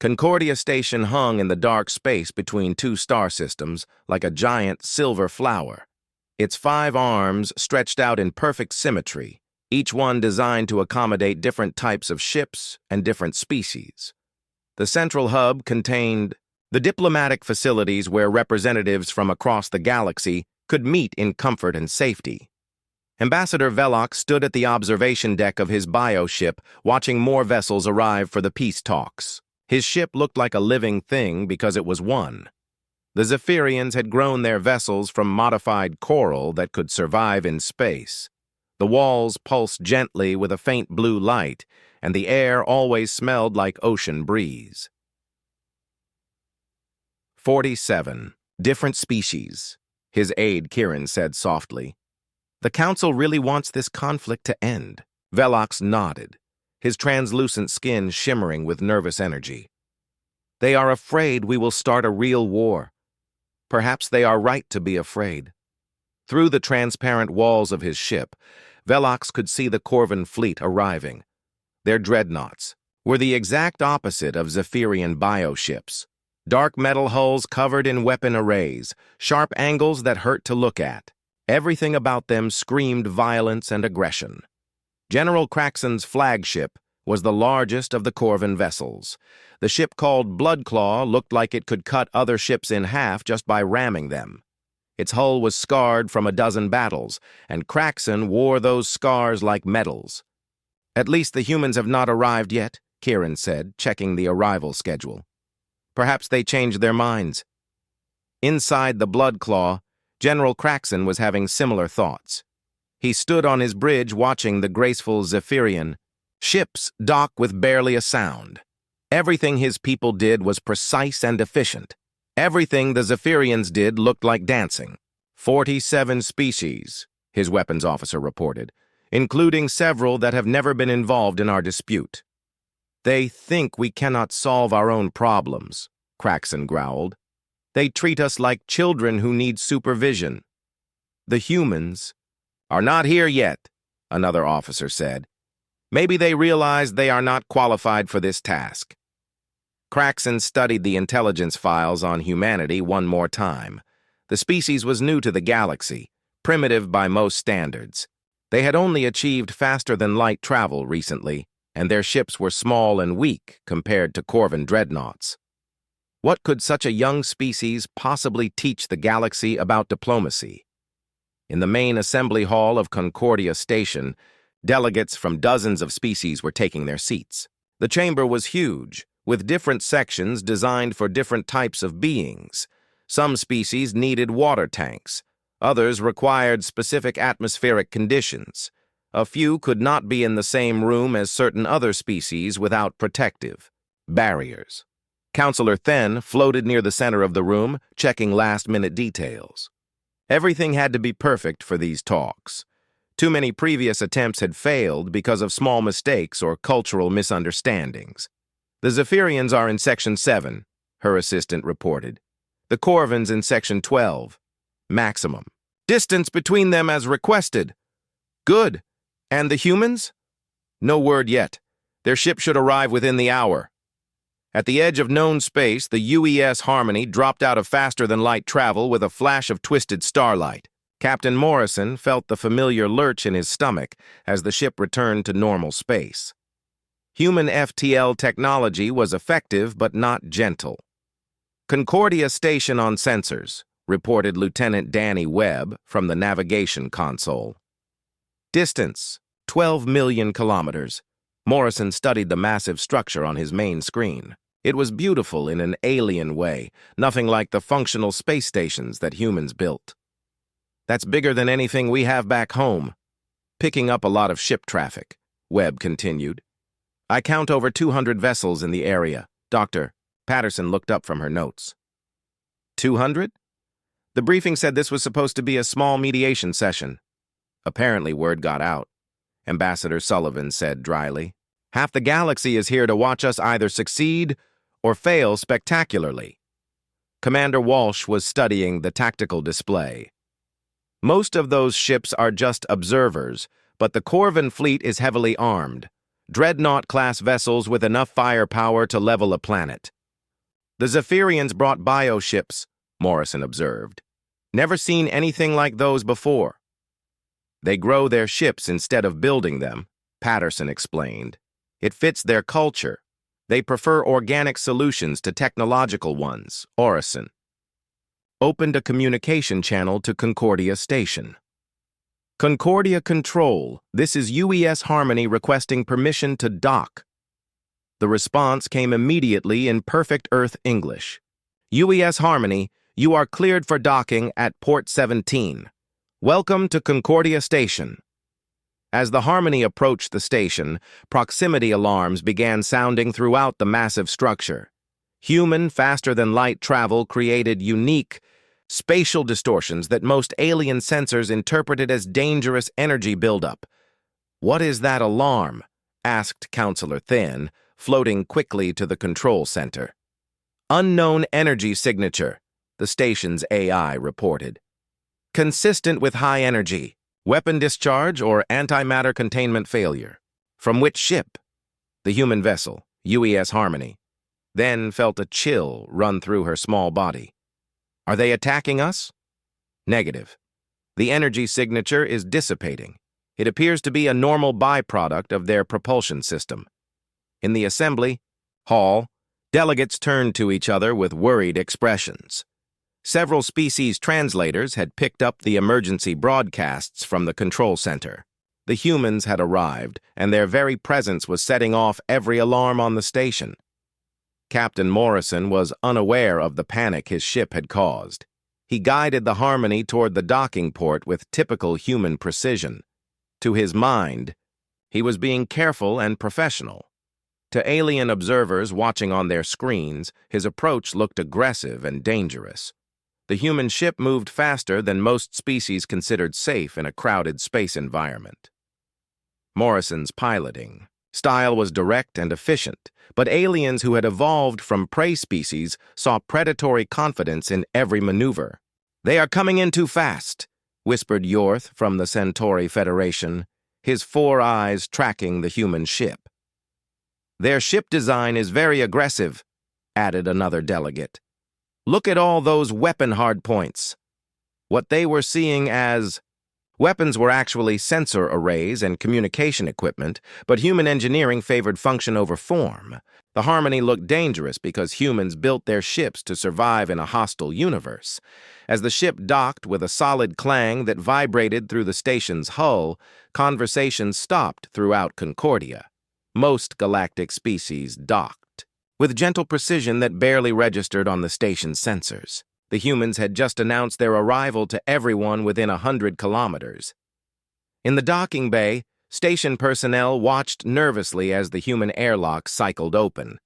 Concordia Station hung in the dark space between two star systems like a giant silver flower. Its 5 arms stretched out in perfect symmetry, each one designed to accommodate different types of ships and different species. The central hub contained the diplomatic facilities where representatives from across the galaxy could meet in comfort and safety. Ambassador Velox stood at the observation deck of his bioship, watching more vessels arrive for the peace talks. His ship looked like a living thing because it was one. The Zephyrians had grown their vessels from modified coral that could survive in space. The walls pulsed gently with a faint blue light, and the air always smelled like ocean breeze. 47. Different species, his aide Kieran said softly. The Council really wants this conflict to end. Velox nodded, his translucent skin shimmering with nervous energy. They are afraid we will start a real war. Perhaps they are right to be afraid. Through the transparent walls of his ship, Velox could see the Corvan fleet arriving. Their dreadnoughts were the exact opposite of Zephyrian bioships. Dark metal hulls covered in weapon arrays, sharp angles that hurt to look at. Everything about them screamed violence and aggression. General Craxon's flagship was the largest of the Corvan vessels. The ship called Bloodclaw looked like it could cut other ships in half just by ramming them. Its hull was scarred from a dozen battles, and Craxon wore those scars like medals. At least the humans have not arrived yet, Kieran said, checking the arrival schedule. Perhaps they changed their minds. Inside the Bloodclaw, General Craxon was having similar thoughts. He stood on his bridge watching the graceful Zephyrian ships dock with barely a sound. Everything his people did was precise and efficient. Everything the Zephyrians did looked like dancing. 47 species, his weapons officer reported, including several that have never been involved in our dispute. They think we cannot solve our own problems, Craxon growled. They treat us like children who need supervision. The humans are not here yet, another officer said. Maybe they realize they are not qualified for this task. Craxon studied the intelligence files on humanity one more time. The species was new to the galaxy, primitive by most standards. They had only achieved faster-than-light travel recently, and their ships were small and weak compared to Corvan dreadnoughts. What could such a young species possibly teach the galaxy about diplomacy? In the main assembly hall of Concordia Station, delegates from dozens of species were taking their seats. The chamber was huge, with different sections designed for different types of beings. Some species needed water tanks. Others required specific atmospheric conditions. A few could not be in the same room as certain other species without protective barriers. Counselor Then floated near the center of the room, checking last-minute details. Everything had to be perfect for these talks. Too many previous attempts had failed because of small mistakes or cultural misunderstandings. The Zephyrians are in Section 7, her assistant reported. The Corvans in Section 12. Maximum. Distance between them as requested. Good. And the humans? No word yet. Their ship should arrive within the hour. At the edge of known space, the UES Harmony dropped out of faster-than-light travel with a flash of twisted starlight. Captain Morrison felt the familiar lurch in his stomach as the ship returned to normal space. Human FTL technology was effective but not gentle. Concordia Station on sensors, reported Lieutenant Danny Webb from the navigation console. Distance, 12 million kilometers. Morrison studied the massive structure on his main screen. It was beautiful in an alien way, nothing like the functional space stations that humans built. That's bigger than anything we have back home. Picking up a lot of ship traffic, Webb continued. I count over 200 vessels in the area. Dr. Patterson looked up from her notes. 200? The briefing said this was supposed to be a small mediation session. Apparently word got out. Ambassador Sullivan said dryly. Half the galaxy is here to watch us either succeed or fail spectacularly. Commander Walsh was studying the tactical display. Most of those ships are just observers, but the Corvan fleet is heavily armed. dreadnought-class vessels with enough firepower to level a planet. The Zephyrians brought bioships, Morrison observed. Never seen anything like those before. They grow their ships instead of building them, Patterson explained. It fits their culture. They prefer organic solutions to technological ones, Orison. Opened a communication channel to Concordia Station. Concordia Control, this is UES Harmony requesting permission to dock. The response came immediately in perfect Earth English. UES Harmony, you are cleared for docking at Port 17. Welcome to Concordia Station. As the Harmony approached the station, proximity alarms began sounding throughout the massive structure. Human, faster-than-light travel created unique, spatial distortions that most alien sensors interpreted as dangerous energy buildup. "What is that alarm?" asked Counselor Thin, floating quickly to the control center. "Unknown energy signature," the station's AI reported. "Consistent with high energy, weapon discharge or antimatter containment failure." "From which ship?" "The human vessel, UES Harmony." Then felt a chill run through her small body. "Are they attacking us?" "Negative. The energy signature is dissipating. It appears to be a normal byproduct of their propulsion system." In the assembly hall, delegates turned to each other with worried expressions. Several species translators had picked up the emergency broadcasts from the control center. The humans had arrived, and their very presence was setting off every alarm on the station. Captain Morrison was unaware of the panic his ship had caused. He guided the Harmony toward the docking port with typical human precision. To his mind, he was being careful and professional. To alien observers watching on their screens, his approach looked aggressive and dangerous. The human ship moved faster than most species considered safe in a crowded space environment. Morrison's piloting style was direct and efficient, but aliens who had evolved from prey species saw predatory confidence in every maneuver. "They are coming in too fast," whispered Yorth from the Centauri Federation, his 4 eyes tracking the human ship. "Their ship design is very aggressive," added another delegate. "Look at all those weapon hardpoints." What they were seeing as weapons were actually sensor arrays and communication equipment, but human engineering favored function over form. The Harmony looked dangerous because humans built their ships to survive in a hostile universe. As the ship docked with a solid clang that vibrated through the station's hull, conversation stopped throughout Concordia. Most galactic species docked, with gentle precision that barely registered on the station's sensors. The humans had just announced their arrival to everyone within 100 kilometers. In the docking bay, station personnel watched nervously as the human airlock cycled open.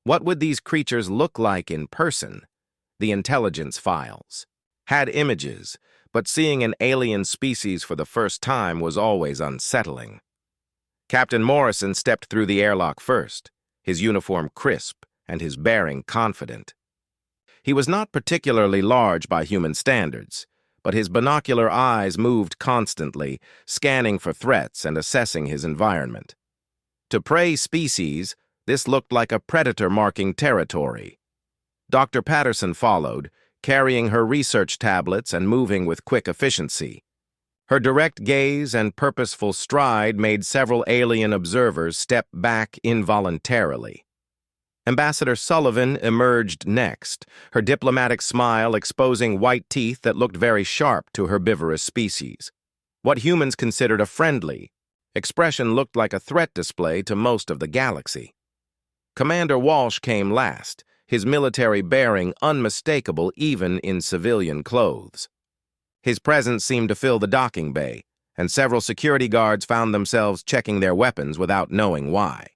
What would these creatures look like in person? The intelligence files had images, but seeing an alien species for the first time was always unsettling. Captain Morrison stepped through the airlock first, his uniform crisp and his bearing confident. He was not particularly large by human standards, but his binocular eyes moved constantly, scanning for threats and assessing his environment. To prey species, this looked like a predator marking territory. Dr. Patterson followed, carrying her research tablets and moving with quick efficiency. Her direct gaze and purposeful stride made several alien observers step back involuntarily. Ambassador Sullivan emerged next, her diplomatic smile exposing white teeth that looked very sharp to herbivorous species. What humans considered a friendly expression looked like a threat display to most of the galaxy. Commander Walsh came last, his military bearing unmistakable even in civilian clothes. His presence seemed to fill the docking bay, and several security guards found themselves checking their weapons without knowing why.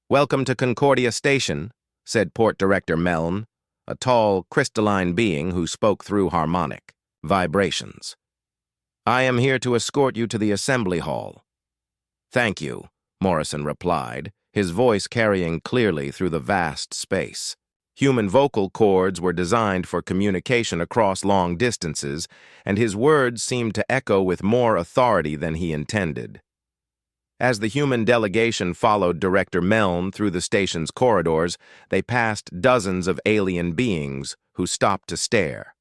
"Welcome to Concordia Station," said Port Director Meln, a tall, crystalline being who spoke through harmonic vibrations. "I am here to escort you to the assembly hall." "Thank you," Morrison replied, his voice carrying clearly through the vast space. Human vocal cords were designed for communication across long distances, and his words seemed to echo with more authority than he intended. As the human delegation followed Director Meln through the station's corridors, they passed dozens of alien beings who stopped to stare.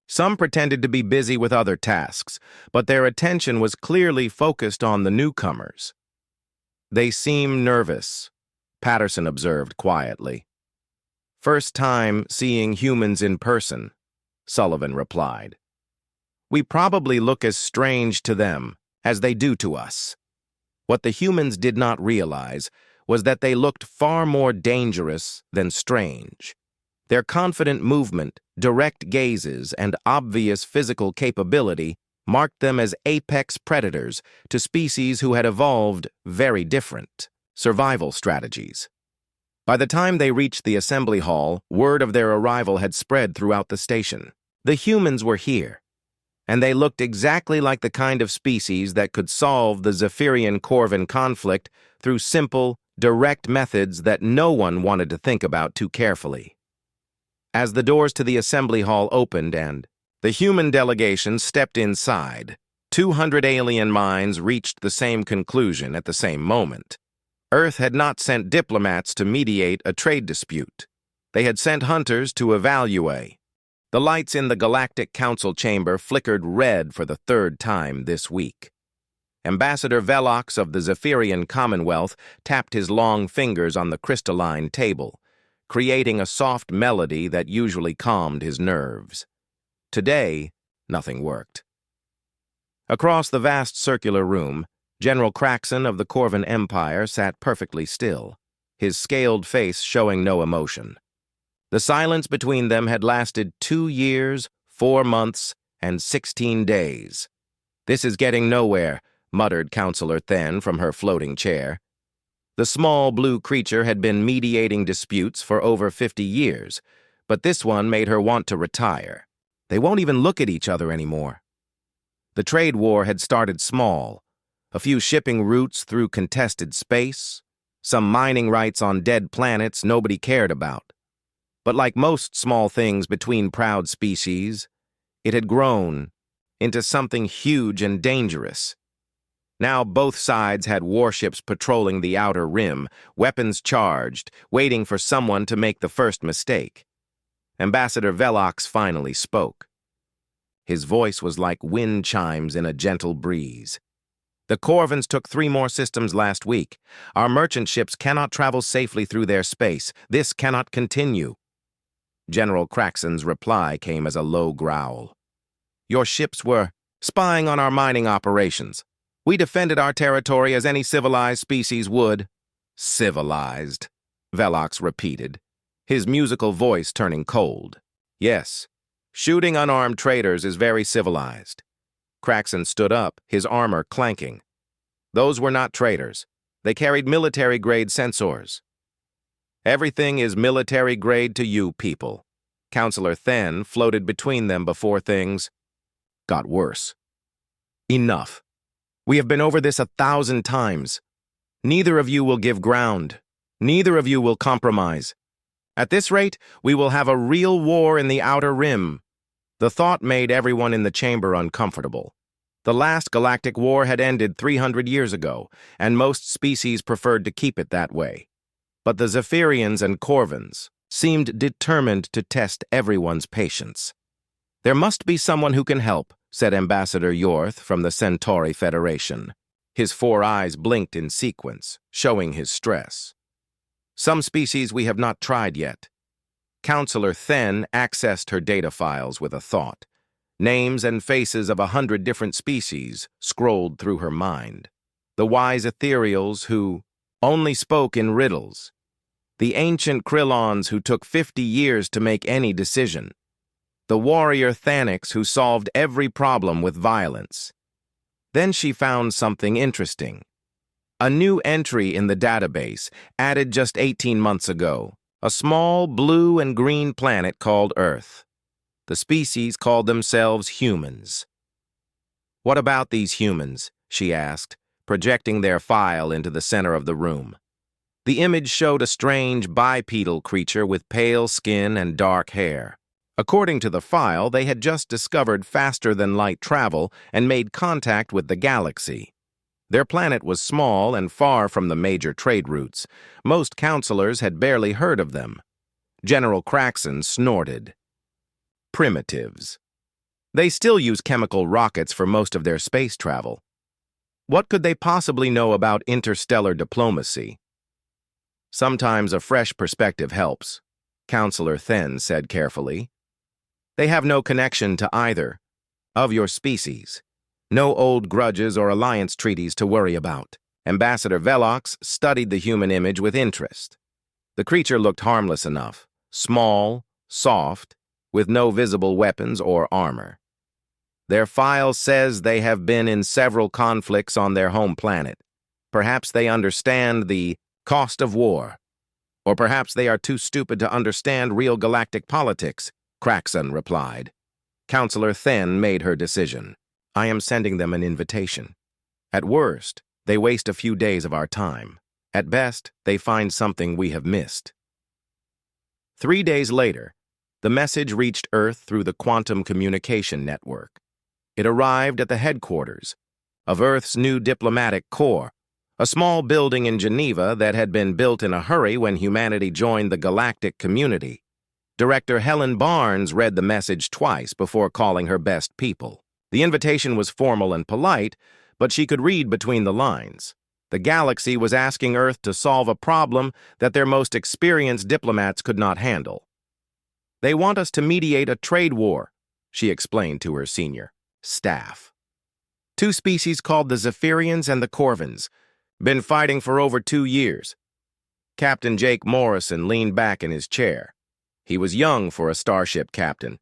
Some pretended to be busy with other tasks, but their attention was clearly focused on the newcomers. "They seem nervous," Patterson observed quietly. "First time seeing humans in person," Sullivan replied. "We probably look as strange to them as they do to us." What the humans did not realize was that they looked far more dangerous than strange. Their confident movement, direct gazes, and obvious physical capability marked them as apex predators to species who had evolved very different survival strategies. By the time they reached the assembly hall, word of their arrival had spread throughout the station. The humans were here, and they looked exactly like the kind of species that could solve the Zephyrian-Corvan conflict through simple, direct methods that no one wanted to think about too carefully. As the doors to the assembly hall opened and the human delegation stepped inside, 200 alien minds reached the same conclusion at the same moment. Earth had not sent diplomats to mediate a trade dispute. They had sent hunters to evaluate. The lights in the Galactic Council chamber flickered red for the third time this week. Ambassador Velox of the Zephyrian Commonwealth tapped his long fingers on the crystalline table, creating a soft melody that usually calmed his nerves. Today, nothing worked. Across the vast circular room, General Craxon of the Corvan Empire sat perfectly still, his scaled face showing no emotion. The silence between them had lasted 2 years, 4 months, and 16 days. "This is getting nowhere," muttered Counselor Then from her floating chair. The small blue creature had been mediating disputes for over 50 years, but this one made her want to retire. They won't even look at each other anymore. The trade war had started small, a few shipping routes through contested space, some mining rights on dead planets nobody cared about. But like most small things between proud species, it had grown into something huge and dangerous. Now both sides had warships patrolling the outer rim, weapons charged, waiting for someone to make the first mistake. Ambassador Velox finally spoke. His voice was like wind chimes in a gentle breeze. "The Corvans took 3 more systems last week. Our merchant ships cannot travel safely through their space. This cannot continue." General Craxon's reply came as a low growl. "Your ships were spying on our mining operations. We defended our territory as any civilized species would." "Civilized," Velox repeated, his musical voice turning cold. "Yes, shooting unarmed traitors is very civilized." Craxon stood up, his armor clanking. "Those were not traitors. They carried military-grade sensors." "Everything is military-grade to you people." Counselor Then floated between them before things got worse. "Enough. We have been over this 1,000 times. Neither of you will give ground. Neither of you will compromise. At this rate, we will have a real war in the Outer Rim." The thought made everyone in the chamber uncomfortable. The last galactic war had ended 300 years ago, and most species preferred to keep it that way. But the Zephyrians and Corvans seemed determined to test everyone's patience. "There must be someone who can help," said Ambassador Yorth from the Centauri Federation. His 4 eyes blinked in sequence, showing his stress. "Some species we have not tried yet." Counselor Then accessed her data files with a thought. Names and faces of 100 different species scrolled through her mind. The wise ethereals who only spoke in riddles. The ancient Krillons who took 50 years to make any decision. The warrior Thanics who solved every problem with violence. Then she found something interesting. A new entry in the database, added just 18 months ago. A small blue and green planet called Earth. The species called themselves humans. "What about these humans?" she asked, projecting their file into the center of the room. The image showed a strange bipedal creature with pale skin and dark hair. According to the file, they had just discovered faster-than-light travel and made contact with the galaxy. Their planet was small and far from the major trade routes. Most counselors had barely heard of them. General Craxon snorted. Primitives. They still use chemical rockets for most of their space travel. What could they possibly know about interstellar diplomacy? Sometimes a fresh perspective helps, Counselor Then said carefully. They have no connection to either of your species. No old grudges or alliance treaties to worry about. Ambassador Velox studied the human image with interest. The creature looked harmless enough, small, soft, with no visible weapons or armor. Their file says they have been in several conflicts on their home planet. Perhaps they understand the cost of war. Or perhaps they are too stupid to understand real galactic politics, Craxon replied. Counselor Then made her decision. I am sending them an invitation. At worst, they waste a few days of our time. At best, they find something we have missed. 3 days later, the message reached Earth through the quantum communication network. It arrived at the headquarters of Earth's new diplomatic corps, a small building in Geneva that had been built in a hurry when humanity joined the galactic community. Director Helen Barnes read the message twice before calling her best people. The invitation was formal and polite, but she could read between the lines. The galaxy was asking Earth to solve a problem that their most experienced diplomats could not handle. They want us to mediate a trade war, she explained to her senior staff. 2 species called the Zephyrians and the Corvins. Been fighting for over 2 years. Captain Jake Morrison leaned back in his chair. He was young for a starship captain,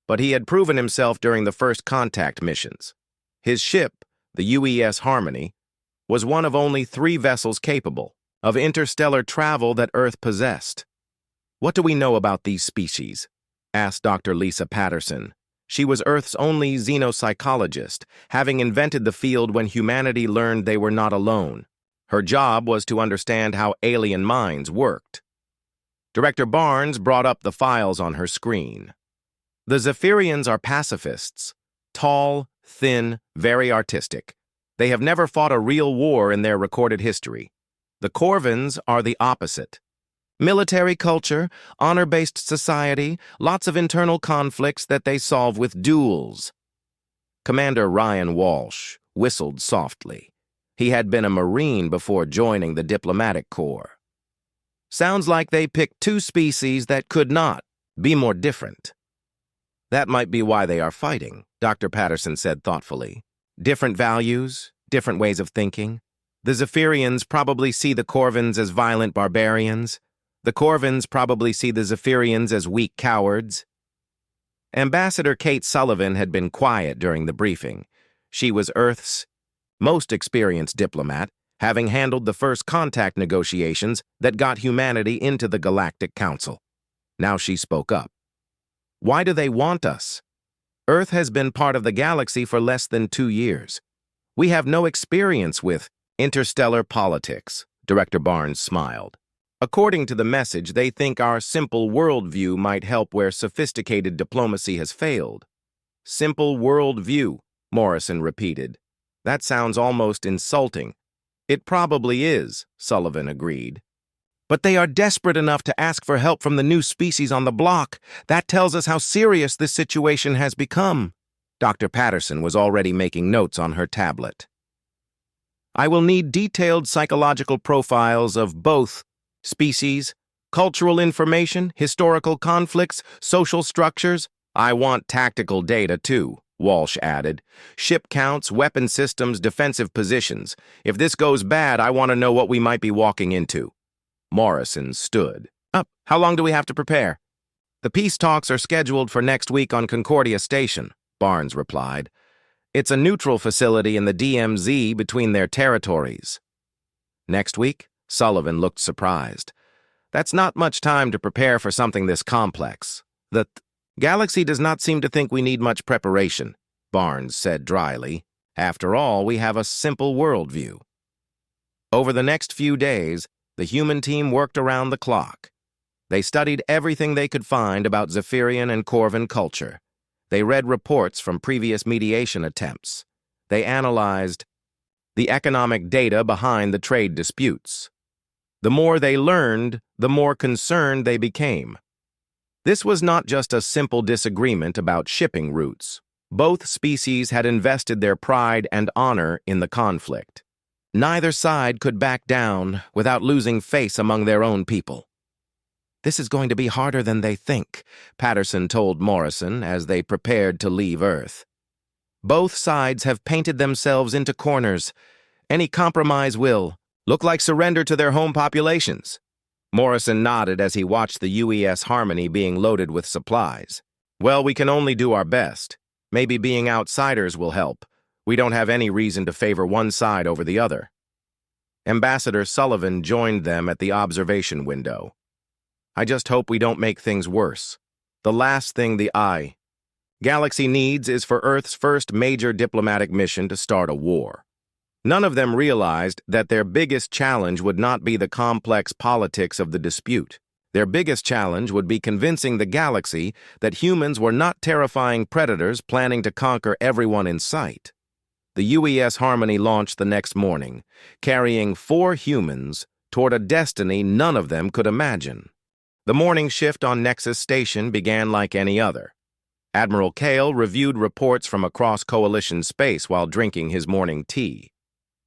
but he had proven himself during the first contact missions. His ship, the UES Harmony, was one of only 3 vessels capable of interstellar travel that Earth possessed. What do we know about these species? Asked Dr. Lisa Patterson. She was Earth's only xenopsychologist, having invented the field when humanity learned they were not alone. Her job was to understand how alien minds worked. Director Barnes brought up the files on her screen. The Zephyrians are pacifists, tall, thin, very artistic. They have never fought a real war in their recorded history. The Corvins are the opposite. Military culture, honor-based society, lots of internal conflicts that they solve with duels. Commander Ryan Walsh whistled softly. He had been a Marine before joining the diplomatic corps. Sounds like they picked 2 species that could not be more different. That might be why they are fighting, Dr. Patterson said thoughtfully. Different values, different ways of thinking. The Zephyrians probably see the Corvins as violent barbarians. The Corvins probably see the Zephyrians as weak cowards. Ambassador Kate Sullivan had been quiet during the briefing. She was Earth's most experienced diplomat, having handled the first contact negotiations that got humanity into the Galactic Council. Now she spoke up. Why do they want us? Earth has been part of the galaxy for less than 2 years. We have no experience with interstellar politics, Director Barnes smiled. According to the message, they think our simple worldview might help where sophisticated diplomacy has failed. Simple worldview, Morrison repeated. That sounds almost insulting. It probably is, Sullivan agreed. But they are desperate enough to ask for help from the new species on the block. That tells us how serious this situation has become. Dr. Patterson was already making notes on her tablet. I will need detailed psychological profiles of both species, cultural information, historical conflicts, social structures. I want tactical data, too, Walsh added. Ship counts, weapon systems, defensive positions. If this goes bad, I want to know what we might be walking into. Morrison stood up. How long do we have to prepare? The peace talks are scheduled for next week on Concordia Station, Barnes replied. It's a neutral facility in the DMZ between their territories. Next week? Sullivan looked surprised. That's not much time to prepare for something this complex. The galaxy does not seem to think we need much preparation, Barnes said dryly. After all, we have a simple worldview. Over the next few days, the human team worked around the clock. They studied everything they could find about Zephyrian and Corvin culture. They read reports from previous mediation attempts. They analyzed the economic data behind the trade disputes. The more they learned, the more concerned they became. This was not just a simple disagreement about shipping routes. Both species had invested their pride and honor in the conflict. Neither side could back down without losing face among their own people. "This is going to be harder than they think," Patterson told Morrison as they prepared to leave Earth. "Both sides have painted themselves into corners. Any compromise will look like surrender to their home populations." Morrison nodded as he watched the UES Harmony being loaded with supplies. "Well, we can only do our best. Maybe being outsiders will help. We don't have any reason to favor one side over the other." Ambassador Sullivan joined them at the observation window. "I just hope we don't make things worse. The last thing the Galaxy needs is for Earth's first major diplomatic mission to start a war." None of them realized that their biggest challenge would not be the complex politics of the dispute. Their biggest challenge would be convincing the galaxy that humans were not terrifying predators planning to conquer everyone in sight. The UES Harmony launched the next morning, carrying 4 humans toward a destiny none of them could imagine. The morning shift on Nexus Station began like any other. Admiral Kale reviewed reports from across Coalition space while drinking his morning tea.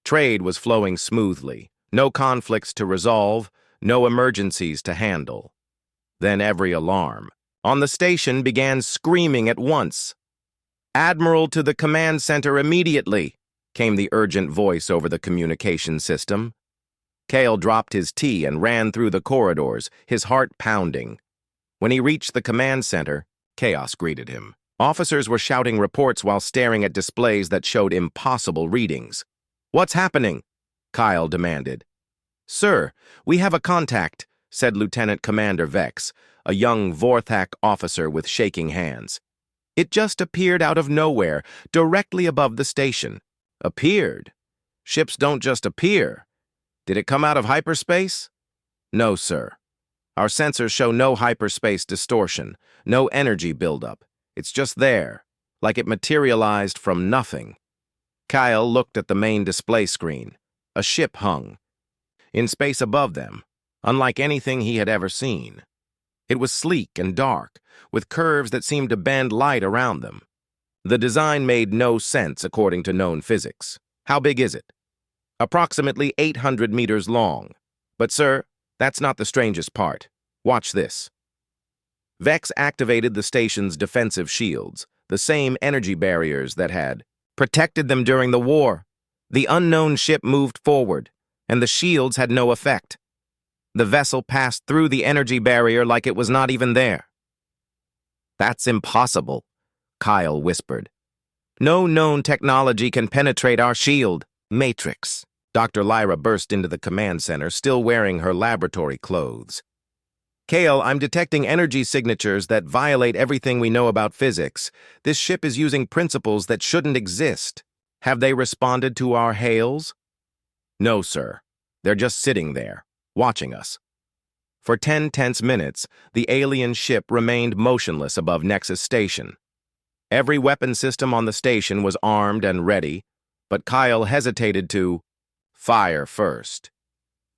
Trade was flowing smoothly, no conflicts to resolve, no emergencies to handle. Then every alarm on the station began screaming at once. "Admiral to the command center immediately," came the urgent voice over the communication system. Kale dropped his tea and ran through the corridors, his heart pounding. When he reached the command center, chaos greeted him. Officers were shouting reports while staring at displays that showed impossible readings. "What's happening?" Kyle demanded. "Sir, we have a contact," said Lieutenant Commander Vex, a young Vorthak officer with shaking hands. "It just appeared out of nowhere, directly above the station." "Appeared? Ships don't just appear. Did it come out of hyperspace?" "No, sir. Our sensors show no hyperspace distortion, no energy buildup. It's just there, like it materialized from nothing." Kyle looked at the main display screen. A ship hung in space above them, unlike anything he had ever seen. It was sleek and dark, with curves that seemed to bend light around them. The design made no sense according to known physics. "How big is it?" "Approximately 800 meters long. But, sir, that's not the strangest part. Watch this." Vex activated the station's defensive shields, the same energy barriers that had protected them during the war. The unknown ship moved forward, and the shields had no effect. The vessel passed through the energy barrier like it was not even there. "That's impossible," Kyle whispered. "No known technology can penetrate our shield matrix." Dr. Lyra burst into the command center, still wearing her laboratory clothes. "Kale, I'm detecting energy signatures that violate everything we know about physics. This ship is using principles that shouldn't exist. Have they responded to our hails?" "No, sir. They're just sitting there, watching us." For 10 tense minutes, the alien ship remained motionless above Nexus Station. Every weapon system on the station was armed and ready, but Kyle hesitated to fire first.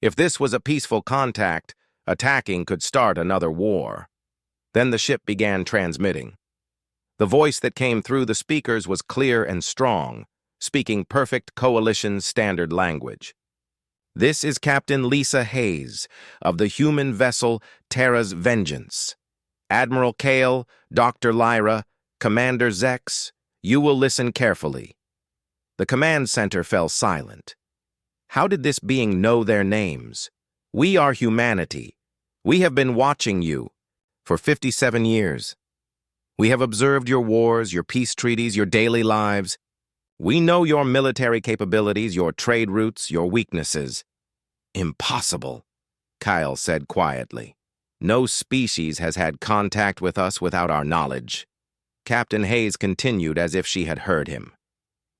If this was a peaceful contact, attacking could start another war. Then the ship began transmitting. The voice that came through the speakers was clear and strong, speaking perfect Coalition standard language. "This is Captain Lisa Hayes of the human vessel Terra's Vengeance. Admiral Kale, Dr. Lyra, Commander Zex, you will listen carefully." The command center fell silent. How did this being know their names? "We are humanity. We have been watching you for 57 years. We have observed your wars, your peace treaties, your daily lives. We know your military capabilities, your trade routes, your weaknesses." "Impossible," Kyle said quietly. "No species has had contact with us without our knowledge." Captain Hayes continued as if she had heard him.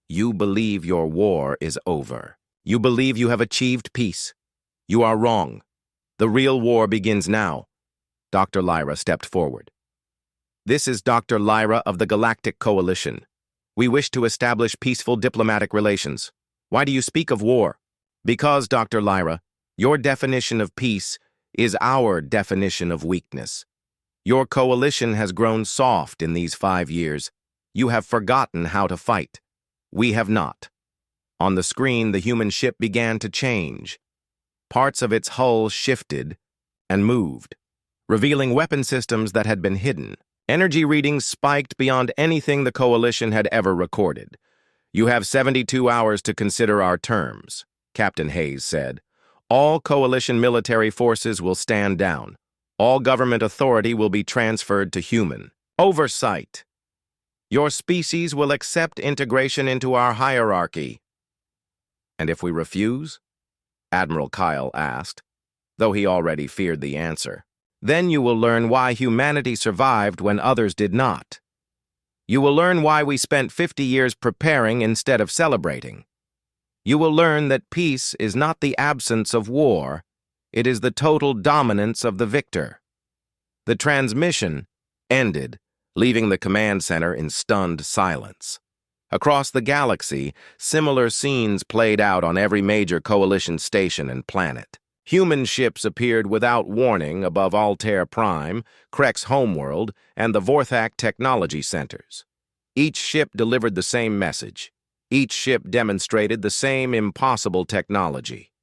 "You believe your war is over. You believe you have achieved peace. You are wrong. The real war begins now." Dr. Lyra stepped forward. "This is Dr. Lyra of the Galactic Coalition. We wish to establish peaceful diplomatic relations. Why do you speak of war? Because, Dr. Lyra, your definition of peace is our definition of weakness. Your coalition has grown soft in these 5 years. You have forgotten how to fight. We have not. On the screen, the human ship began to change. Parts of its hull shifted and moved, revealing weapon systems that had been hidden. Energy readings spiked beyond anything the coalition had ever recorded. You have 72 hours to consider our terms, Captain Hayes said. All coalition military forces will stand down. All government authority will be transferred to human. Oversight. Your species will accept integration into our hierarchy. And if we refuse? Admiral Kyle asked, though he already feared the answer. Then you will learn why humanity survived when others did not. You will learn why we spent 50 years preparing instead of celebrating. You will learn that peace is not the absence of war, it is the total dominance of the victor. The transmission ended, leaving the command center in stunned silence. Across the galaxy, similar scenes played out on every major coalition station and planet. Human ships appeared without warning above Altair Prime, Krek's homeworld, and the Vorthak technology centers. Each ship delivered the same message. Each ship demonstrated the same impossible technology.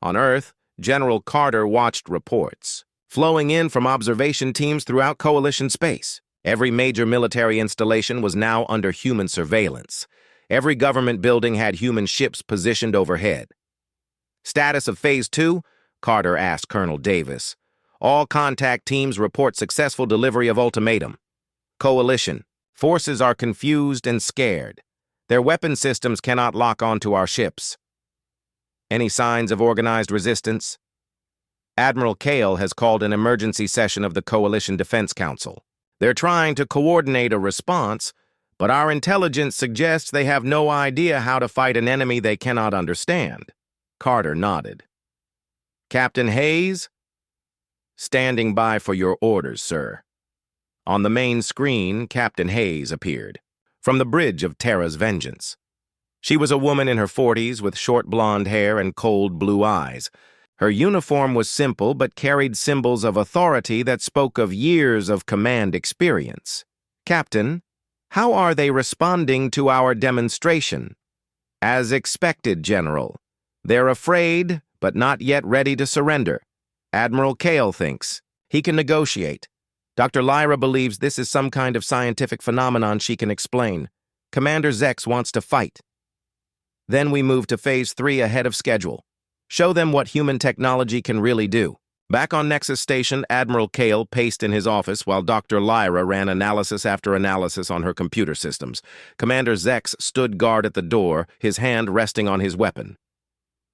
On Earth, General Carter watched reports, flowing in from observation teams throughout coalition space. Every major military installation was now under human surveillance. Every government building had human ships positioned overhead. Status of Phase 2? Carter asked Colonel Davis. All contact teams report successful delivery of ultimatum. Coalition. Forces are confused and scared. Their weapon systems cannot lock onto our ships. Any signs of organized resistance? Admiral Kale has called an emergency session of the Coalition Defense Council. They're trying to coordinate a response, but our intelligence suggests they have no idea how to fight an enemy they cannot understand. Carter nodded. Captain Hayes? Standing by for your orders, sir. On the main screen, Captain Hayes appeared, from the bridge of Terra's vengeance. She was a woman in her 40s with short blonde hair and cold blue eyes. Her uniform was simple but carried symbols of authority that spoke of years of command experience. Captain, how are they responding to our demonstration? As expected, General. They're afraid, but not yet ready to surrender. Admiral Kale thinks he can negotiate. Dr. Lyra believes this is some kind of scientific phenomenon she can explain. Commander Zex wants to fight. Then we move to Phase 3 ahead of schedule. Show them what human technology can really do. Back on Nexus Station, Admiral Kale paced in his office while Dr. Lyra ran analysis after analysis on her computer systems. Commander Zex stood guard at the door, his hand resting on his weapon.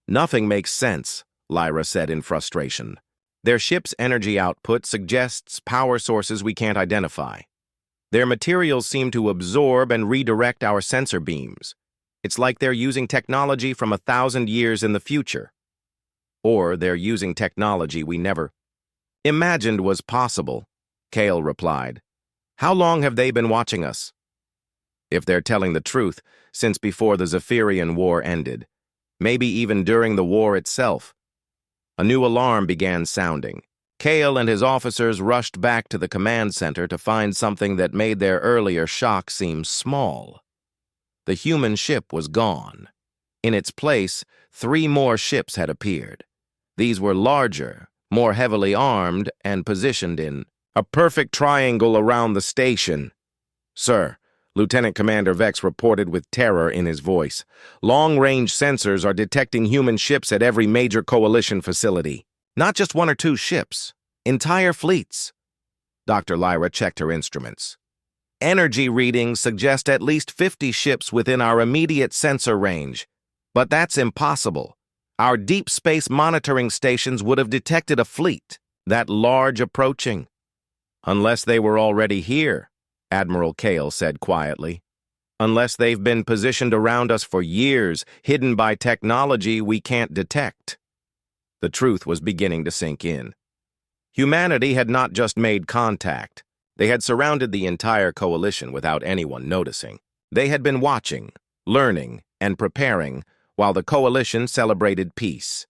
Nothing makes sense, Lyra said in frustration. Their ship's energy output suggests power sources we can't identify. Their materials seem to absorb and redirect our sensor beams. It's like they're using technology from 1,000 years in the future. Or they're using technology we never imagined was possible, Kale replied. How long have they been watching us? If they're telling the truth, since before the Zephyrian War ended. Maybe even during the war itself. A new alarm began sounding. Kale and his officers rushed back to the command center to find something that made their earlier shock seem small. The human ship was gone. In its place, 3 more ships had appeared. These were larger, more heavily armed, and positioned in a perfect triangle around the station. Sir, Lieutenant Commander Vex reported with terror in his voice. Long-range sensors are detecting human ships at every major coalition facility. Not just 1 or 2 ships, entire fleets. Dr. Lyra checked her instruments. Energy readings suggest at least 50 ships within our immediate sensor range. But that's impossible. Our deep space monitoring stations would have detected a fleet, that large approaching. Unless they were already here, Admiral Kale said quietly. Unless they've been positioned around us for years, hidden by technology we can't detect. The truth was beginning to sink in. Humanity had not just made contact. They had surrounded the entire coalition without anyone noticing. They had been watching, learning, and preparing, while the coalition celebrated peace.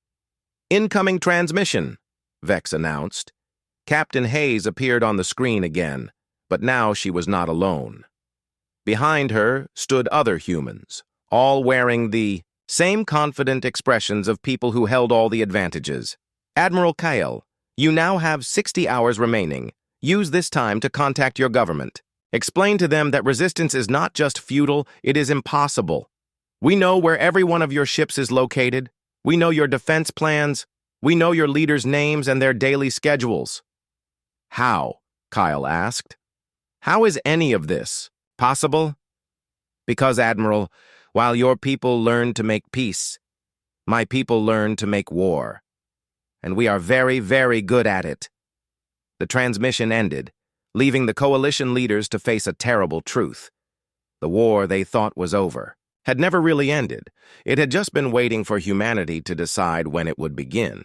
"Incoming transmission," Vex announced. Captain Hayes appeared on the screen again, but now she was not alone. Behind her stood other humans, all wearing the same confident expressions of people who held all the advantages. "Admiral Kyle, you now have 60 hours remaining. Use this time to contact your government. Explain to them that resistance is not just futile, it is impossible. We know where every one of your ships is located. We know your defense plans. We know your leaders' names and their daily schedules." "How?" Kyle asked. "How is any of this possible?" "Because, Admiral, while your people learn to make peace, my people learn to make war. And we are very, very good at it." The transmission ended, leaving the coalition leaders to face a terrible truth. The war they thought was over had never really ended. It had just been waiting for humanity to decide when it would begin.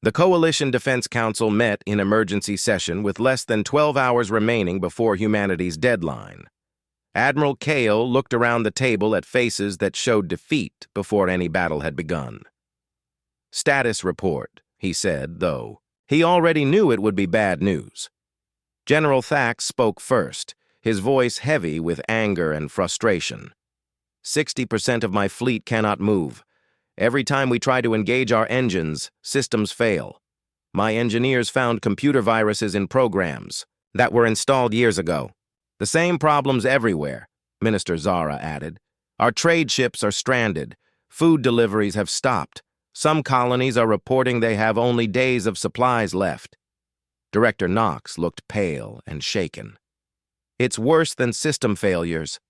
The Coalition Defense Council met in emergency session with less than 12 hours remaining before humanity's deadline. Admiral Kale looked around the table at faces that showed defeat before any battle had begun. "Status report," he said, though he already knew it would be bad news. General Thax spoke first, his voice heavy with anger and frustration. 60% of my fleet cannot move. Every time we try to engage our engines, systems fail. My engineers found computer viruses in programs that were installed years ago. The same problems everywhere," Minister Zara added. "Our trade ships are stranded. Food deliveries have stopped. Some colonies are reporting they have only days of supplies left." Director Knox looked pale and shaken. "It's worse than system failures.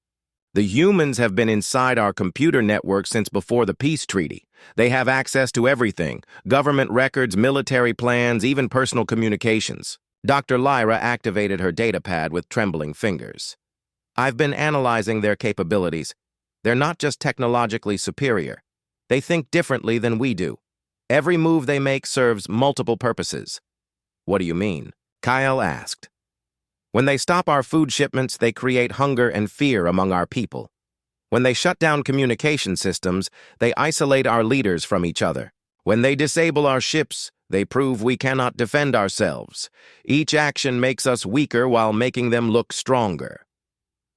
The humans have been inside our computer network since before the peace treaty. They have access to everything: government records, military plans, even personal communications." Dr. Lyra activated her datapad with trembling fingers. "I've been analyzing their capabilities. They're not just technologically superior. They think differently than we do. Every move they make serves multiple purposes." "What do you mean?" Kyle asked. "When they stop our food shipments, they create hunger and fear among our people. When they shut down communication systems, they isolate our leaders from each other. When they disable our ships, they prove we cannot defend ourselves. Each action makes us weaker while making them look stronger."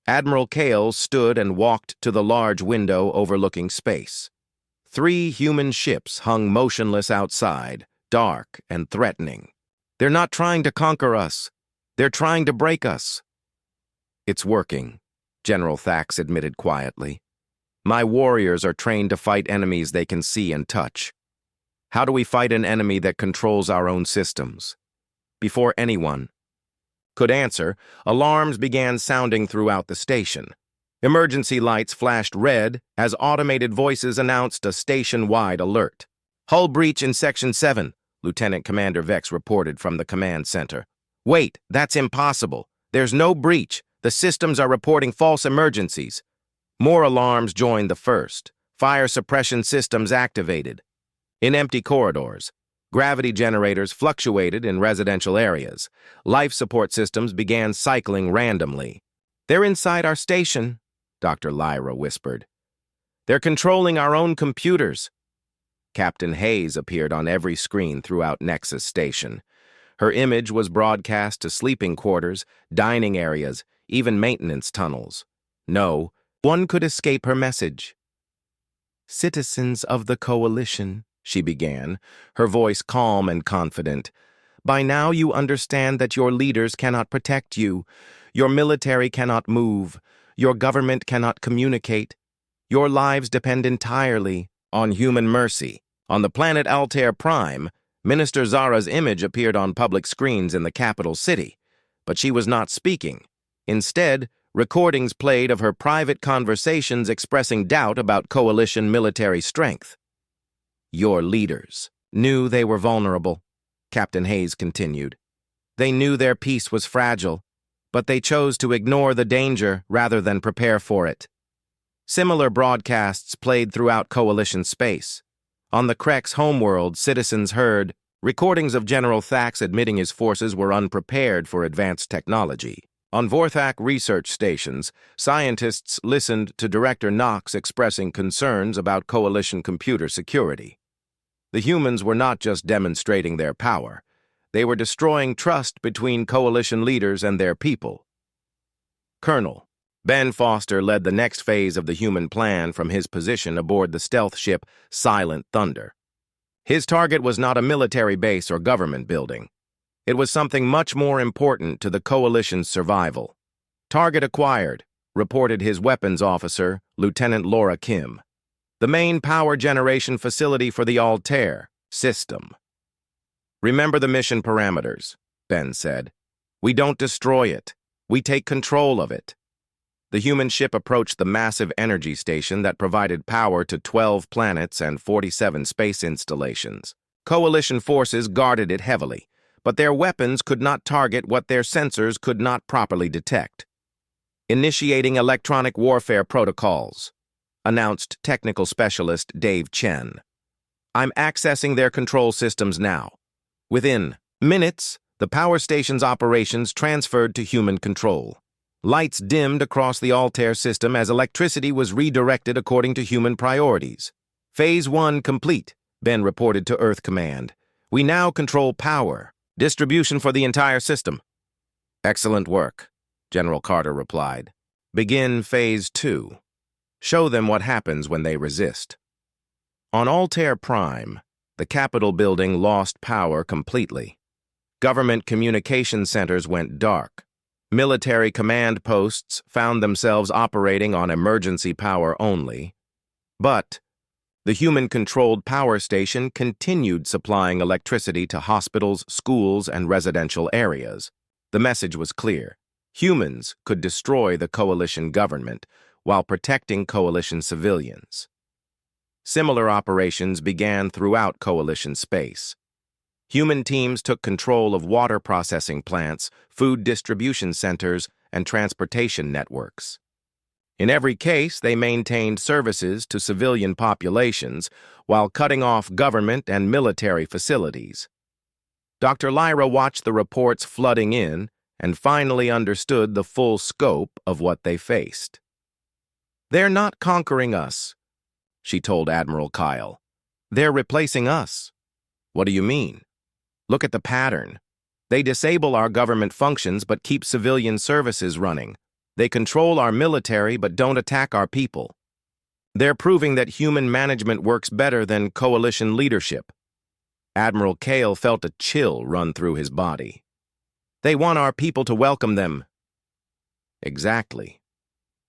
Admiral Kale stood and walked to the large window overlooking space. 3 human ships hung motionless outside, dark and threatening. "They're not trying to conquer us. They're trying to break us." "It's working," General Thax admitted quietly. "My warriors are trained to fight enemies they can see and touch. How do we fight an enemy that controls our own systems?" Before anyone could answer, alarms began sounding throughout the station. Emergency lights flashed red as automated voices announced a station-wide alert. "Hull breach in Section 7, Lieutenant Commander Vex reported from the command center. "Wait, that's impossible. There's no breach. The systems are reporting false emergencies." More alarms joined the first. Fire suppression systems activated. In empty corridors, gravity generators fluctuated in residential areas. Life support systems began cycling randomly. "They're inside our station," Dr. Lyra whispered. "They're controlling our own computers." Captain Hayes appeared on every screen throughout Nexus Station. Her image was broadcast to sleeping quarters, dining areas, even maintenance tunnels. No one could escape her message. "Citizens of the Coalition," she began, her voice calm and confident. "By now you understand that your leaders cannot protect you. Your military cannot move. Your government cannot communicate. Your lives depend entirely on human mercy." On the planet Altair Prime, Minister Zara's image appeared on public screens in the capital city, but she was not speaking. Instead, recordings played of her private conversations expressing doubt about coalition military strength. "Your leaders knew they were vulnerable," Captain Hayes continued. "They knew their peace was fragile, but they chose to ignore the danger rather than prepare for it." Similar broadcasts played throughout coalition space. On the Krek's homeworld, citizens heard recordings of General Thax admitting his forces were unprepared for advanced technology. On Vorthak research stations, scientists listened to Director Knox expressing concerns about coalition computer security. The humans were not just demonstrating their power, they were destroying trust between coalition leaders and their people. Colonel Ben Foster led the next phase of the human plan from his position aboard the stealth ship Silent Thunder. His target was not a military base or government building. It was something much more important to the coalition's survival. Target acquired, reported his weapons officer, Lieutenant Laura Kim. The main power generation facility for the Altair system. Remember the mission parameters, Ben said. We don't destroy it. We take control of it. The human ship approached the massive energy station that provided power to 12 planets and 47 space installations. Coalition forces guarded it heavily, but their weapons could not target what their sensors could not properly detect. Initiating electronic warfare protocols, announced technical specialist Dave Chen. I'm accessing their control systems now. Within minutes, the power station's operations transferred to human control. Lights dimmed across the Altair system as electricity was redirected according to human priorities. Phase 1 complete, Ben reported to Earth Command. We now control power. Distribution for the entire system. Excellent work, General Carter replied. Begin Phase 2. Show them what happens when they resist. On Altair Prime, the Capitol building lost power completely. Government communication centers went dark. Military command posts found themselves operating on emergency power only. But the human-controlled power station continued supplying electricity to hospitals, schools, and residential areas. The message was clear. Humans could destroy the coalition government while protecting coalition civilians. Similar operations began throughout coalition space. Human teams took control of water processing plants, food distribution centers, and transportation networks. In every case, they maintained services to civilian populations while cutting off government and military facilities. Dr. Lyra watched the reports flooding in and finally understood the full scope of what they faced. They're not conquering us, she told Admiral Kyle. They're replacing us. What do you mean? Look at the pattern. They disable our government functions but keep civilian services running. They control our military but don't attack our people. They're proving that human management works better than coalition leadership. Admiral Kale felt a chill run through his body. They want our people to welcome them. Exactly.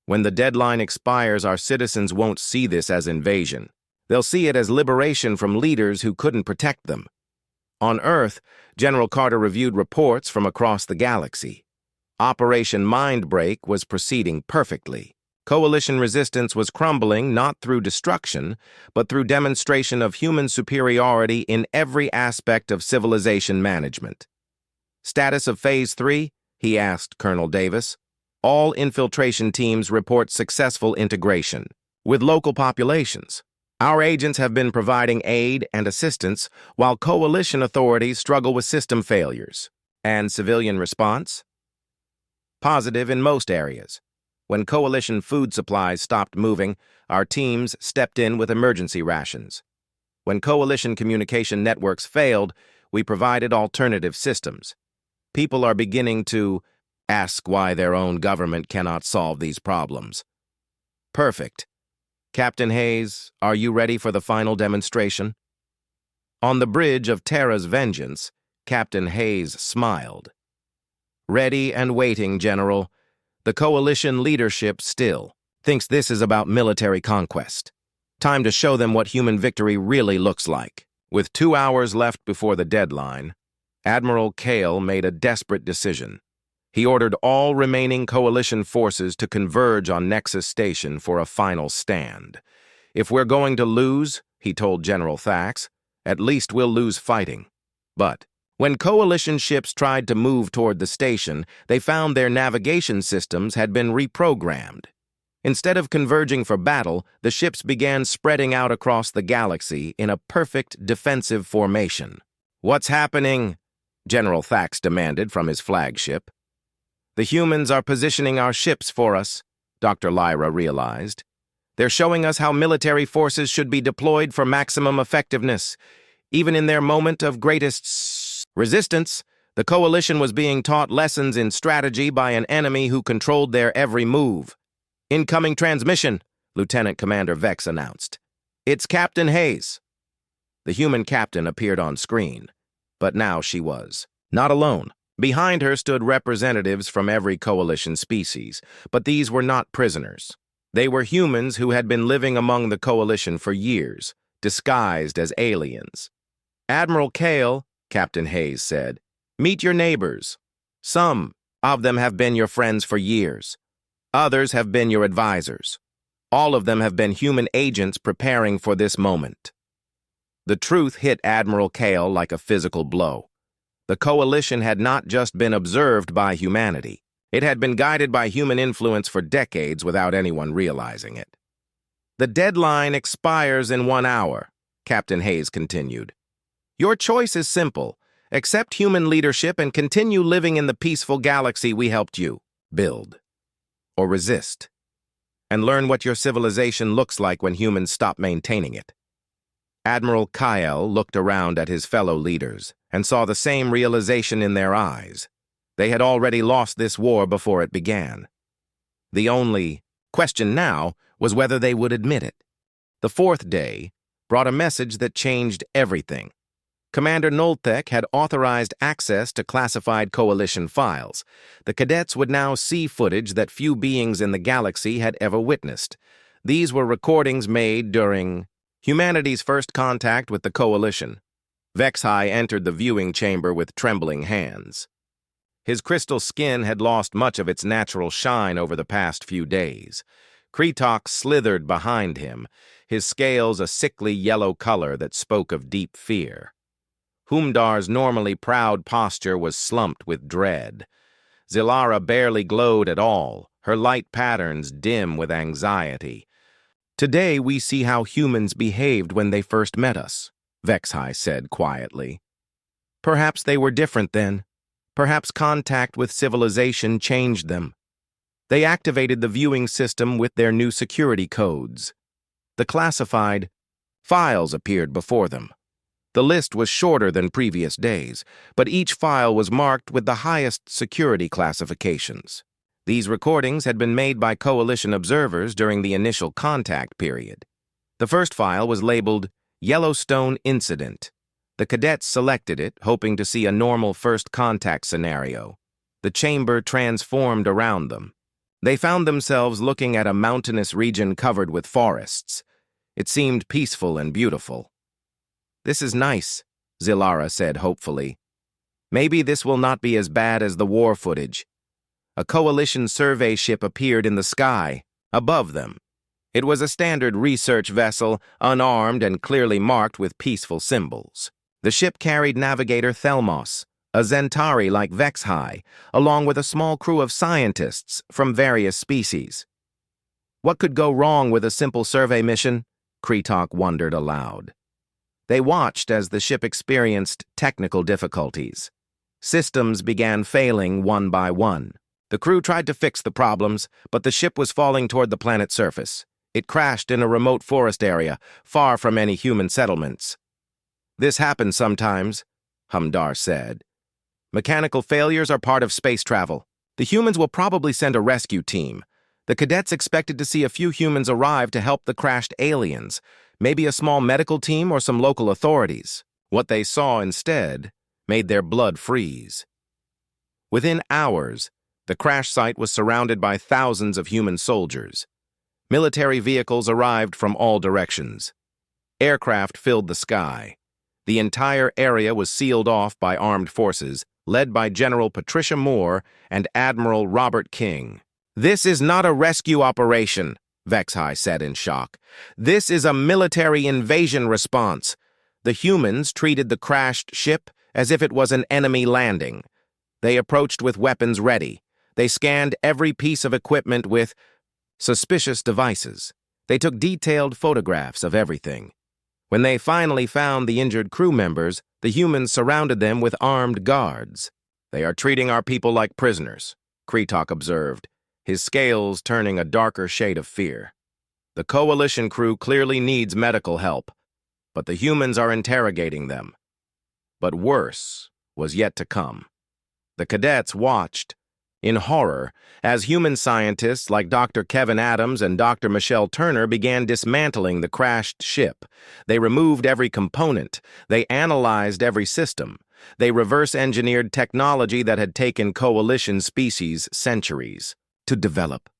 When the deadline expires, our citizens won't see this as invasion. They'll see it as liberation from leaders who couldn't protect them. On Earth, General Carter reviewed reports from across the galaxy. Operation Mindbreak was proceeding perfectly. Coalition resistance was crumbling not through destruction, but through demonstration of human superiority in every aspect of civilization management. Status of Phase 3? He asked Colonel Davis. All infiltration teams report successful integration with local populations. Our agents have been providing aid and assistance while coalition authorities struggle with system failures. And civilian response? Positive in most areas. When coalition food supplies stopped moving, our teams stepped in with emergency rations. When coalition communication networks failed, we provided alternative systems. People are beginning to ask why their own government cannot solve these problems. Perfect. Captain Hayes, are you ready for the final demonstration? On the bridge of Terra's vengeance, Captain Hayes smiled. Ready and waiting, General. The coalition leadership still thinks this is about military conquest. Time to show them what human victory really looks like. With 2 hours left before the deadline, Admiral Kale made a desperate decision. He ordered all remaining coalition forces to converge on Nexus Station for a final stand. If we're going to lose, he told General Thax, at least we'll lose fighting. But when coalition ships tried to move toward the station, they found their navigation systems had been reprogrammed. Instead of converging for battle, the ships began spreading out across the galaxy in a perfect defensive formation. What's happening? General Thax demanded from his flagship. The humans are positioning our ships for us, Dr. Lyra realized. They're showing us how military forces should be deployed for maximum effectiveness. Even in their moment of greatest resistance, the coalition was being taught lessons in strategy by an enemy who controlled their every move. Incoming transmission, Lieutenant Commander Vex announced. It's Captain Hayes. The human captain appeared on screen, but now she was not alone. Behind her stood representatives from every coalition species, but these were not prisoners. They were humans who had been living among the coalition for years, disguised as aliens. Admiral Kale, Captain Hayes said, meet your neighbors. Some of them have been your friends for years. Others have been your advisors. All of them have been human agents preparing for this moment. The truth hit Admiral Kale like a physical blow. The coalition had not just been observed by humanity. It had been guided by human influence for decades without anyone realizing it. The deadline expires in 1 hour, Captain Hayes continued. Your choice is simple. Accept human leadership and continue living in the peaceful galaxy we helped you build. Or resist. And learn what your civilization looks like when humans stop maintaining it. Admiral Kyle looked around at his fellow leaders and saw the same realization in their eyes. They had already lost this war before it began. The only question now was whether they would admit it. The fourth day brought a message that changed everything. Commander Noltek had authorized access to classified coalition files. The cadets would now see footage that few beings in the galaxy had ever witnessed. These were recordings made during humanity's first contact with the coalition. Vexhai entered the viewing chamber with trembling hands. His crystal skin had lost much of its natural shine over the past few days. Kretok slithered behind him, his scales a sickly yellow color that spoke of deep fear. Humdar's normally proud posture was slumped with dread. Zilara barely glowed at all, her light patterns dim with anxiety. Today we see how humans behaved when they first met us, Vexhai said quietly. Perhaps they were different then. Perhaps contact with civilization changed them. They activated the viewing system with their new security codes. The classified files appeared before them. The list was shorter than previous days, but each file was marked with the highest security classifications. These recordings had been made by coalition observers during the initial contact period. The first file was labeled Yellowstone Incident. The cadets selected it, hoping to see a normal first contact scenario. The chamber transformed around them. They found themselves looking at a mountainous region covered with forests. It seemed peaceful and beautiful. This is nice, Zilara said hopefully. Maybe this will not be as bad as the war footage. A coalition survey ship appeared in the sky, above them. It was a standard research vessel, unarmed and clearly marked with peaceful symbols. The ship carried navigator Thelmos, a Zentari like Vexhai, along with a small crew of scientists from various species. What could go wrong with a simple survey mission? Kretok wondered aloud. They watched as the ship experienced technical difficulties. Systems began failing one by one. The crew tried to fix the problems, but the ship was falling toward the planet's surface. It crashed in a remote forest area, far from any human settlements. This happens sometimes, Humdar said. Mechanical failures are part of space travel. The humans will probably send a rescue team. The cadets expected to see a few humans arrive to help the crashed aliens, maybe a small medical team or some local authorities. What they saw instead made their blood freeze. Within hours, the crash site was surrounded by thousands of human soldiers. Military vehicles arrived from all directions. Aircraft filled the sky. The entire area was sealed off by armed forces, led by General Patricia Moore and Admiral Robert King. This is not a rescue operation, Vexhai said in shock. This is a military invasion response. The humans treated the crashed ship as if it was an enemy landing. They approached with weapons ready. They scanned every piece of equipment with suspicious devices. They took detailed photographs of everything. When they finally found the injured crew members, the humans surrounded them with armed guards. They are treating our people like prisoners, Kretok observed, his scales turning a darker shade of fear. The Coalition crew clearly needs medical help, but the humans are interrogating them. But worse was yet to come. The cadets watched, in horror, as human scientists like Dr. Kevin Adams and Dr. Michelle Turner began dismantling the crashed ship. They removed every component. They analyzed every system. They reverse-engineered technology that had taken Coalition species centuries to develop.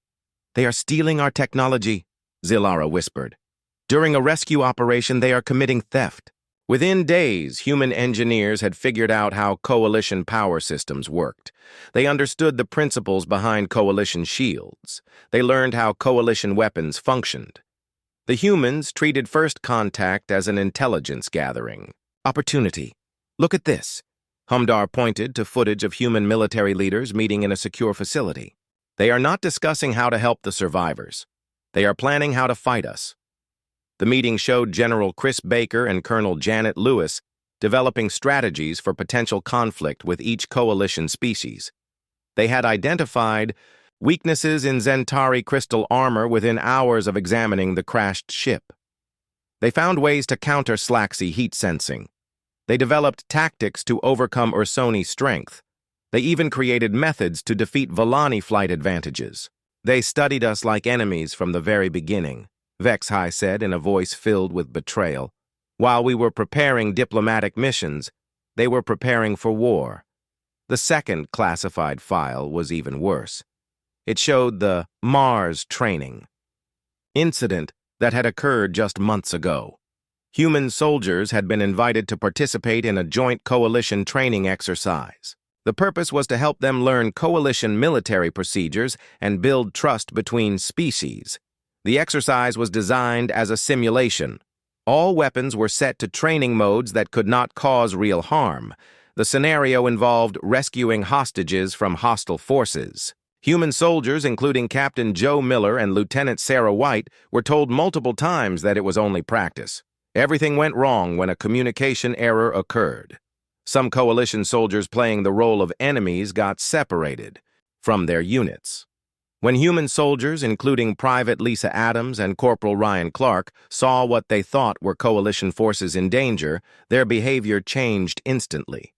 "They are stealing our technology," Zilara whispered. "During a rescue operation, they are committing theft." Within days, human engineers had figured out how Coalition power systems worked. They understood the principles behind Coalition shields. They learned how Coalition weapons functioned. The humans treated First Contact as an intelligence gathering. "Opportunity. Look at this." Humdar pointed to footage of human military leaders meeting in a secure facility. "They are not discussing how to help the survivors. They are planning how to fight us." The meeting showed General Chris Baker and Colonel Janet Lewis developing strategies for potential conflict with each Coalition species. They had identified weaknesses in Zentari crystal armor within hours of examining the crashed ship. They found ways to counter Slaxy heat sensing. They developed tactics to overcome Ursoni's strength. They even created methods to defeat Volani flight advantages. "They studied us like enemies from the very beginning," Vexhai said in a voice filled with betrayal. "While we were preparing diplomatic missions, they were preparing for war." The second classified file was even worse. It showed the Mars training incident that had occurred just months ago. Human soldiers had been invited to participate in a joint Coalition training exercise. The purpose was to help them learn Coalition military procedures and build trust between species. The exercise was designed as a simulation. All weapons were set to training modes that could not cause real harm. The scenario involved rescuing hostages from hostile forces. Human soldiers, including Captain Joe Miller and Lieutenant Sarah White, were told multiple times that it was only practice. Everything went wrong when a communication error occurred. Some Coalition soldiers playing the role of enemies got separated from their units. When human soldiers, including Private Lisa Adams and Corporal Ryan Clark, saw what they thought were Coalition forces in danger, their behavior changed instantly.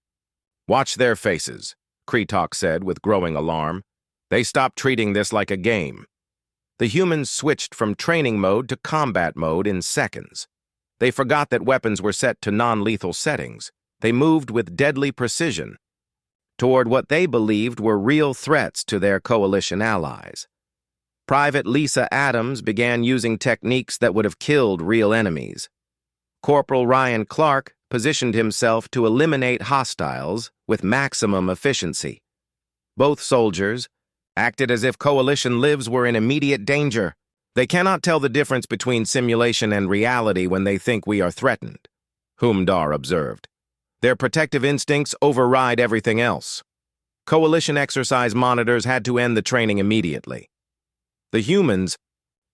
"Watch their faces," Kretok said with growing alarm. "They stopped treating this like a game." The humans switched from training mode to combat mode in seconds. They forgot that weapons were set to non-lethal settings. They moved with deadly precision toward what they believed were real threats to their Coalition allies. Private Lisa Adams began using techniques that would have killed real enemies. Corporal Ryan Clark positioned himself to eliminate hostiles with maximum efficiency. Both soldiers acted as if Coalition lives were in immediate danger. "They cannot tell the difference between simulation and reality when they think we are threatened," Humdar observed. "Their protective instincts override everything else." Coalition exercise monitors had to end the training immediately. The humans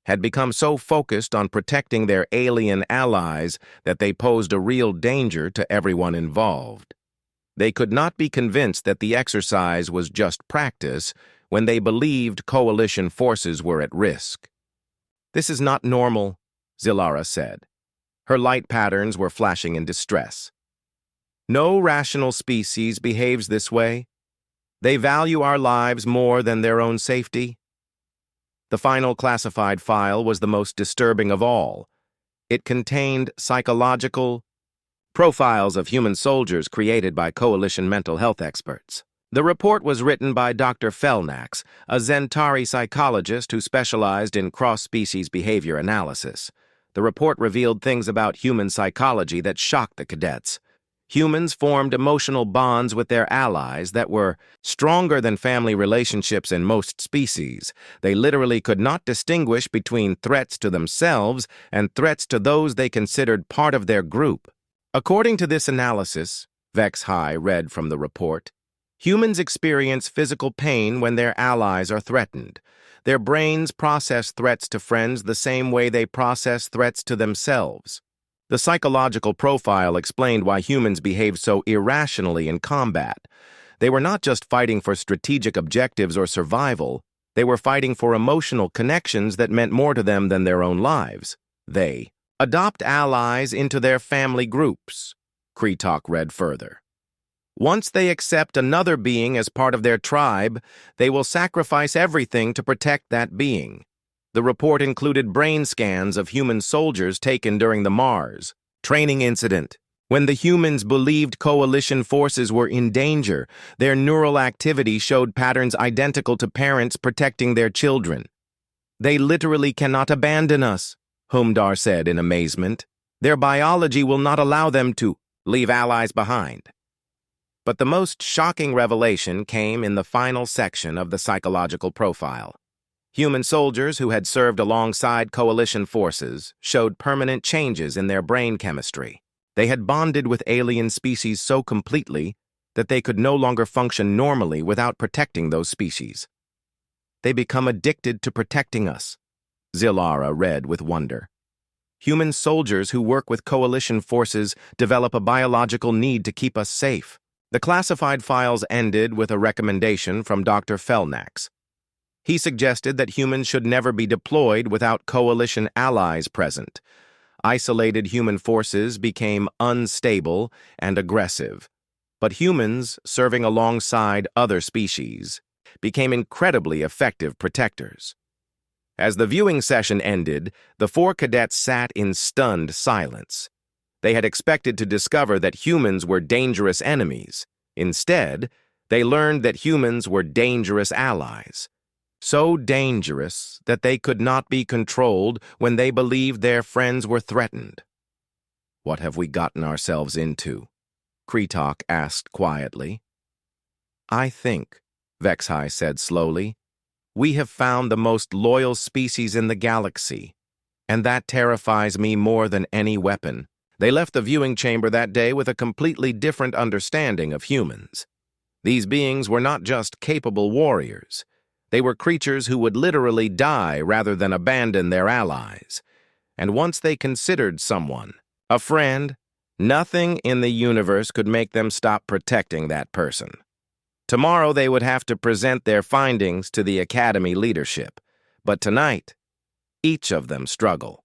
had become so focused on protecting their alien allies that they posed a real danger to everyone involved. They could not be convinced that the exercise was just practice when they believed Coalition forces were at risk. "This is not normal," Zilara said. Her light patterns were flashing in distress. "No rational species behaves this way. They value our lives more than their own safety." The final classified file was the most disturbing of all. It contained psychological profiles of human soldiers created by Coalition mental health experts. The report was written by Dr. Felnax, a Zentari psychologist who specialized in cross-species behavior analysis. The report revealed things about human psychology that shocked the cadets. Humans formed emotional bonds with their allies that were stronger than family relationships in most species. They literally could not distinguish between threats to themselves and threats to those they considered part of their group. According to this analysis, Vexhai read from the report, humans experience physical pain when their allies are threatened. Their brains process threats to friends the same way they process threats to themselves. The psychological profile explained why humans behave so irrationally in combat. They were not just fighting for strategic objectives or survival, they were fighting for emotional connections that meant more to them than their own lives. They adopt allies into their family groups, Kretok read further. Once they accept another being as part of their tribe, they will sacrifice everything to protect that being. The report included brain scans of human soldiers taken during the Mars training incident. When the humans believed coalition forces were in danger, their neural activity showed patterns identical to parents protecting their children. They literally cannot abandon us, Humdar said in amazement. Their biology will not allow them to leave allies behind. But the most shocking revelation came in the final section of the psychological profile. Human soldiers who had served alongside coalition forces showed permanent changes in their brain chemistry. They had bonded with alien species so completely that they could no longer function normally without protecting those species. They become addicted to protecting us, Zilara read with wonder. Human soldiers who work with coalition forces develop a biological need to keep us safe. The classified files ended with a recommendation from Dr. Felnax. He suggested that humans should never be deployed without coalition allies present. Isolated human forces became unstable and aggressive, but humans serving alongside other species became incredibly effective protectors. As the viewing session ended, the 4 cadets sat in stunned silence. They had expected to discover that humans were dangerous enemies. Instead, they learned that humans were dangerous allies. So dangerous that they could not be controlled when they believed their friends were threatened. "What have we gotten ourselves into?" Kretok asked quietly. "I think," Vexhai said slowly, "we have found the most loyal species in the galaxy, and that terrifies me more than any weapon." They left the viewing chamber that day with a completely different understanding of humans. These beings were not just capable warriors. They were creatures who would literally die rather than abandon their allies. And once they considered someone a friend, nothing in the universe could make them stop protecting that person. Tomorrow they would have to present their findings to the Academy leadership. But tonight, each of them struggled.